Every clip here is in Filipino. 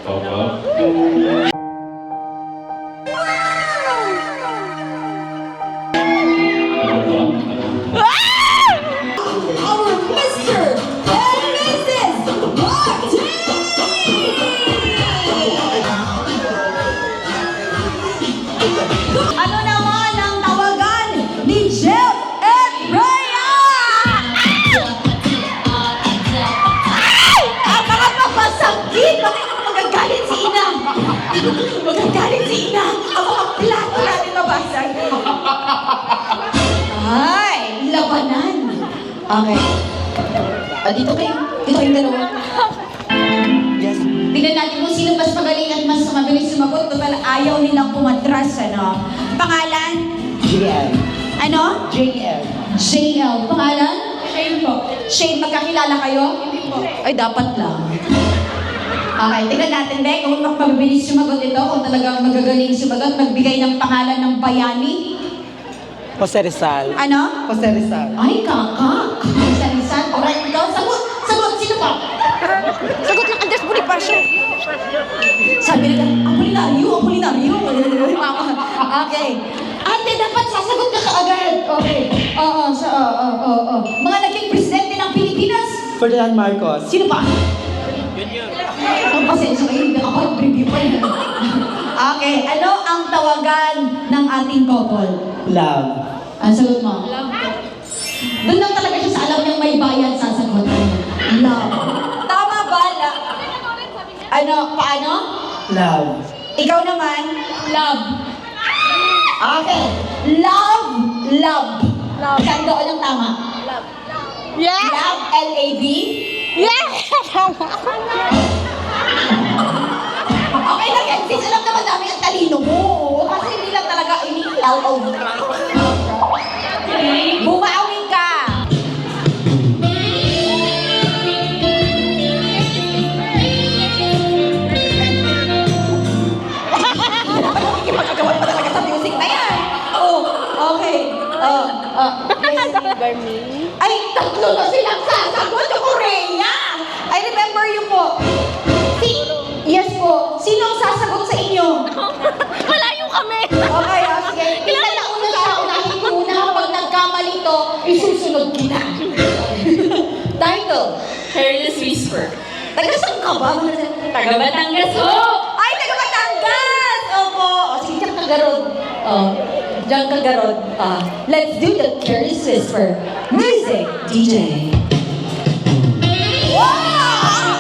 Opo. Our Mr. and Mrs. Martin! Ano naman ang tawagan ni Jeff at Rhea? Ay! Ang mga papasagkit! Bakit magagalit si Ina? Magagalit si Ina! Ang mga plato natin mabasag. Ay! Labanan! Okay. Dito kayo. Dito kayong dalawa. Yes. Tingnan natin kung sino mas magaling at mas mabilis sumagot. Total, ayaw nilang pumatras, ano? Pangalan? JL. Ano? JL. JL. Pangalan? Shane po. Shane, magkakilala kayo? Hindi po. Ay, dapat lang. Okay, tingnan natin, Be, kung mabilis sumagot ito, kung talagang magagaling sumagot, magbigay ng pangalan ng bayani. Jose Rizal. Ano? Jose Rizal. Ay, kakak. Sarisan. Alright, ikaw, sagot. Sagot, sino pa? Sagot ng Andres Bonifacio. Sabi nila, Apolinario. Okay. Ate, dapat sasagot ka kaagad. Okay. Oo. Mga naging presidente ng Pilipinas. Ferdinand Marcos. Sino pa? Ang pasensya kayo, hindi ako nag-preview pa yun. Okay, ano ang tawagan ng ating couple? Love. Ang sagot mo? Love po. Doon lang talaga siya sa alam niyang may bayad sasagot. Love. Tama ba? Ano? Paano? Love. Ikaw naman? Love. Okay. Love. Love. Saan doon ang tama? Yeah! Love, L-A-V? Yeah! Okay lang yan, sis. Alam naman namin ang talino mo. Kasi hindi lang talaga ini-L-O-V. Bumawin ka. Makikipagagawa pa talaga sa music na yan. Oh, okay. Ay, tatlo na silang sasagot sa Korea. I remember you po. Yes po. Sino ang sasagot sa inyo? Malayo kami! Okay, sige. Tingnan na una siya. Unahin ko muna. Kapag nagkamali to, isusunod kita. Title. Careless Whisper. Taga saan ka ba? Taga Batangas po! Ay, taga Batangas! Opo. O, sige, diyan kagarod. Diyan kagarod. Let's do the Careless Whisper. Music, DJ. Wow!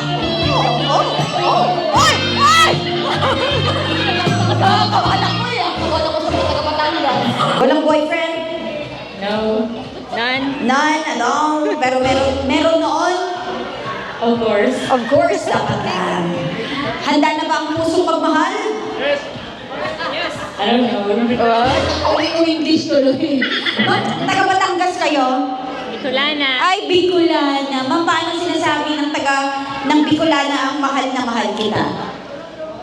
Ay! Ay! Nakakawala ko yan. Nakakawala ko sa mga taga Batangas. Walang boyfriend? No. None. None, ano? Pero meron noon? Of course. Of course, dapat lang. Handa na ba ang pusong magmahal? I don't know. English tuloy. Taga Batangas kayo? Bicolana. Ay, Bicolana. Ma'am, paano sinasabi ng ng Bicolana ang mahal na mahal kita?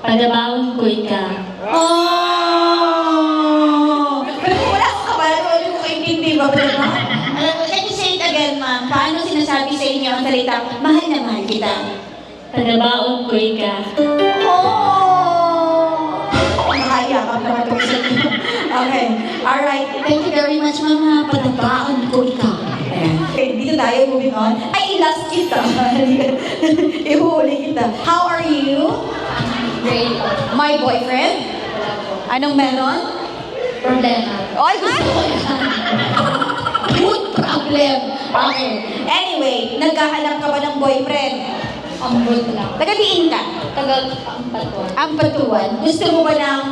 Pagdabaon ko ika. Oh! Pero kung wala ka ba, hindi ko kaintindi ba? Can you say it again, ma'am? Paano sinasabi sa inyo ang salita, mahal na mahal kita? Pagdabaon ko ika. Oh! Nakayakap naman kami sa inyo. Okay. Alright. Thank you very much, mama. Patabaon ko ikaw. Ayan. Okay, dito tayo, moving on. Ay, last kita. Ihuli kita. How are you? Great. My boyfriend? Anong meron? Problema. Ay, gusto ko yan. Good problem. Okay. Anyway, naghahanap ka ba ng boyfriend? Ambot lang. Taga-diin ka? Taga-Ampatuan. Ampatuan. Gusto mo ba ng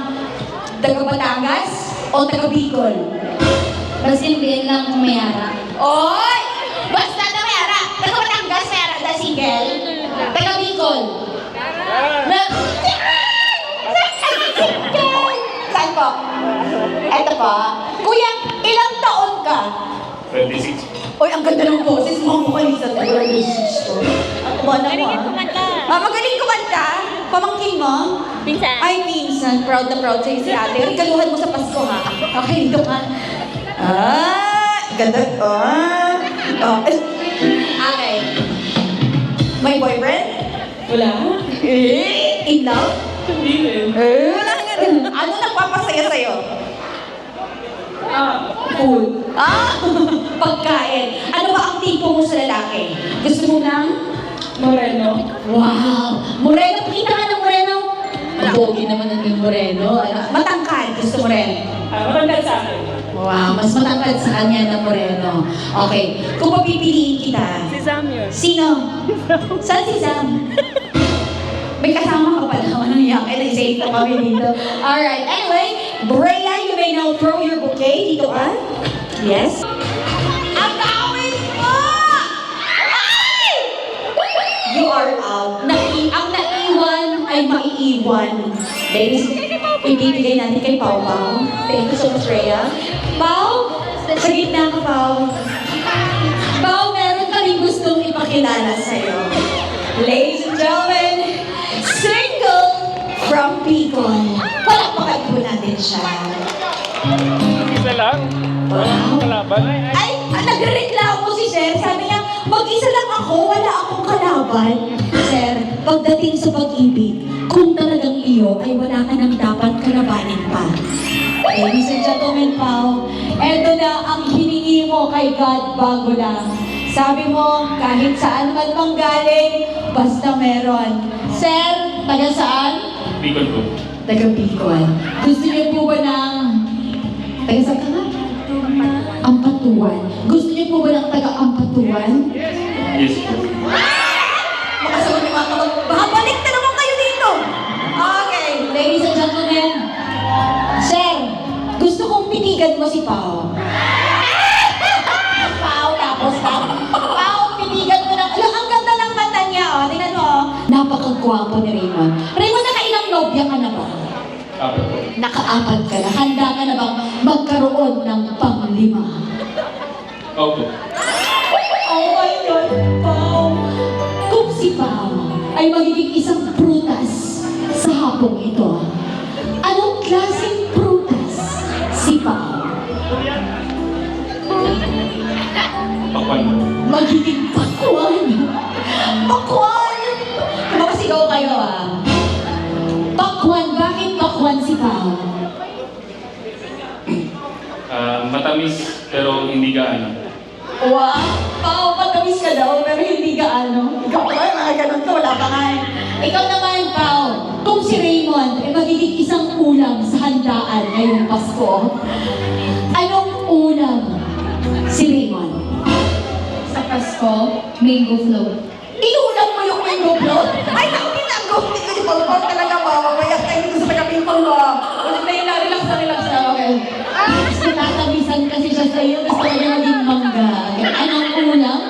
taga-Batangas o taga-Bicol? Basindiin lang kung mayara. Oy! Basta na mayara. Taga-Batangas, mayara na single. Taga-Bicol. Saan po? Eto po. Kuya, ilang taon ka? 26. Oy, ang ganda ng boses mo. Mukhang isa tayo. Ang kumana mo, Magaling ah. kumanta. Magaling kumanta? Pamangkin mo? Pinsan. Ay, pinsan. Proud na proud sa'yo si ate. Regaluhan mo sa Pasko, ha? Okay, dito ka. Ganda. Okay. May boyfriend? Wala. Eh? In love? Hindi rin. Wala nga din. Ano nagpapasaya sa'yo? Food. Pagkain. Ano ba ang tipo mo sa lalaki? Gusto mo ng? Moreno. Wow! Moreno, pakita ka ng Moreno. Ang pogi naman ng Moreno. Ano? Matangkad, gusto mo rin. Matanggal sa akin. Wow, mas matangkad sa kanya ng Moreno. Okay, kung papipiliin kita, Si Sam yun. sino? Saan si Sam? May kasama ka pala. Anong yak? Safe po kami dito. Alright, anyway, Brea, you may now throw your bouquet. Dito ka? Yes? Ang gawin mo! Ay! You are out. Ang naiwan ay maiiwan. Ladies, ibibigay natin kay Pao Pao. Thank you so much, Rhea. Pao, sa gitna ka, Pao. Pao, meron ka rin gustong ipakilala sa'yo. Ladies and gentlemen, single from Bicol. Palakpakan po natin siya. Isa lang. Wow. Kalaban. Ay, nagreklamo si Sir. Sabi niya, mag-isa lang ako, wala akong kalaban. Sir, pagdating sa pag-ibig, kung talagang iyo ay wala ka nang dapat kalabanin pa. Ladies and gentlemen, Pao, eto na ang hiningi mo kay God bago lang. Sabi mo, kahit saan man mang galing, basta meron. Sir, taga saan? Bicol po. Taga Bicol. Gusto niyo po ba ng... Taga saan ka nga? Ampatuan. Gusto niyo po ba ng taga Ampatuan? Yes po. Makasagot yung mga kapag... Baka balik na naman kayo dito! Okay, ladies and gentlemen. Sir, gusto kong pitigan mo si Pao. Pao, tapos Pao, pitigan mo na. Alam, ang ganda ng mata niya, oh. Tingnan mo, oh. Napakagwapo ni Raymond. Raymond, nakailang nobya ka na ba? Apo po. Nakaapat ka na. Handa ka na bang magkaroon ng panglima? Opo. Oh my God, Pao! Kung si Pao ay magiging isang prutas sa hapong ito, anong klaseng prutas si Pao? Pakwan po. Magiging pakwan! Pakwan! Makasigaw kayo ah. Pakwan, bakit pakwan si Pao? Matamis pero hindi gaano. Wow! Pao, matamis ka daw, pero hindi gaano. Ikaw ba, mga ganun ka, wala pa nga eh. Ikaw naman, Pao, kung si Raymond ay magiging isang ulam sa handaan ngayong Pasko, anong ulam si Raymond? Sa Pasko, mango float. Inulam mo yung mango float? Ay, naku, ginagawa ko yung pagpag talaga ba? Mamaya tayo dito sa taga-pingpong mo. Ulit na yun na, relax na, okay. Gusto tatabisan kasi siya sa'yo, gusto ka niya maging mangga. Okay. Anong ulam?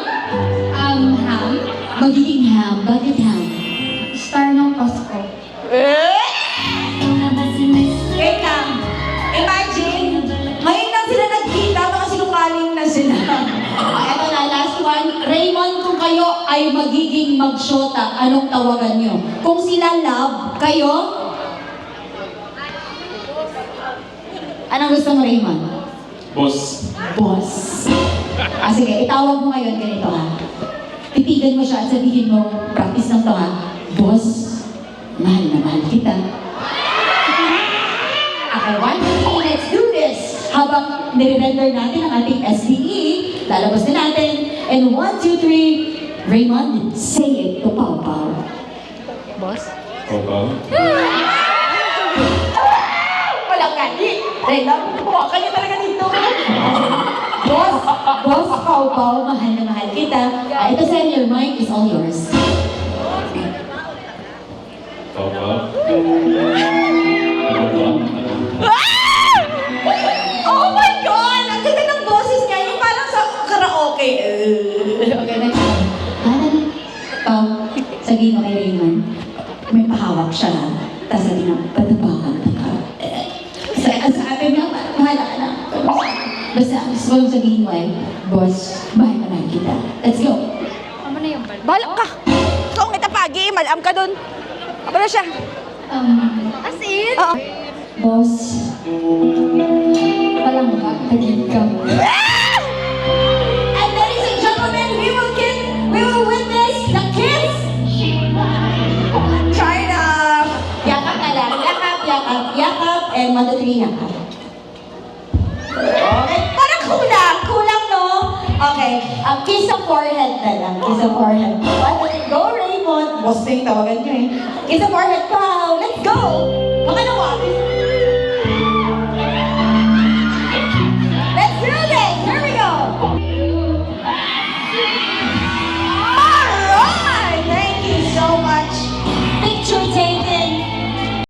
Ham. Magiging ham. Bakit ham? Star ng Pasko. Wait lang. Imagine, ngayon lang sila nagkita, mga sinungaling na sila. Eto na, last one. Raymond, kung kayo ay magiging magsyota, anong tawagan nyo? Kung sila love, kayo? Anong gusto mo, Raymond? Boss. Boss. Sige, itawag mo ngayon ganito ha. Titigan mo siya at sabihin mo, practice lang to ha. Boss, mahal na mahal kita. Okay, 1, 2, 3, let's do this! Habang nire-render natin ang ating SDE, lalabas na natin. And 1, 2, 3, Raymond, say it to Pao Pao. Boss? Opo. Walang gani. Raymond, buwa ka niya talaga dito. Boss, Pao Pao, mahal na mahal kita. Ito sa your mic is all yours. Opo. Ano ba? Oh my God! Ang ganda ng boses niya. Yung parang sa karaoke. Okay, next one. Pao, sabihin mo kay Raymond, may pahawak siya. Tapos sabihin mo, patabakan ka. Sa atin nga, mahala ka na. Basta, gusto mo sabihin mo eh, boss, mahal na mahal kita. Let's go. Ano na yung bal? Balak ka! Kung itapagi, malam ka dun. Apa na siya? As in? Oo. Boss, walang tagig ka mo. And ladies and gentlemen, we will witness the kiss. China Okay, 1, 2, 3 na. Okay, parang kulang, no? Okay, kiss sa forehead na lang. Kiss sa forehead. 1, 2, 3, go Raymond. Boss na yung tawagan nyo eh. Kiss sa forehead, wow, let's go!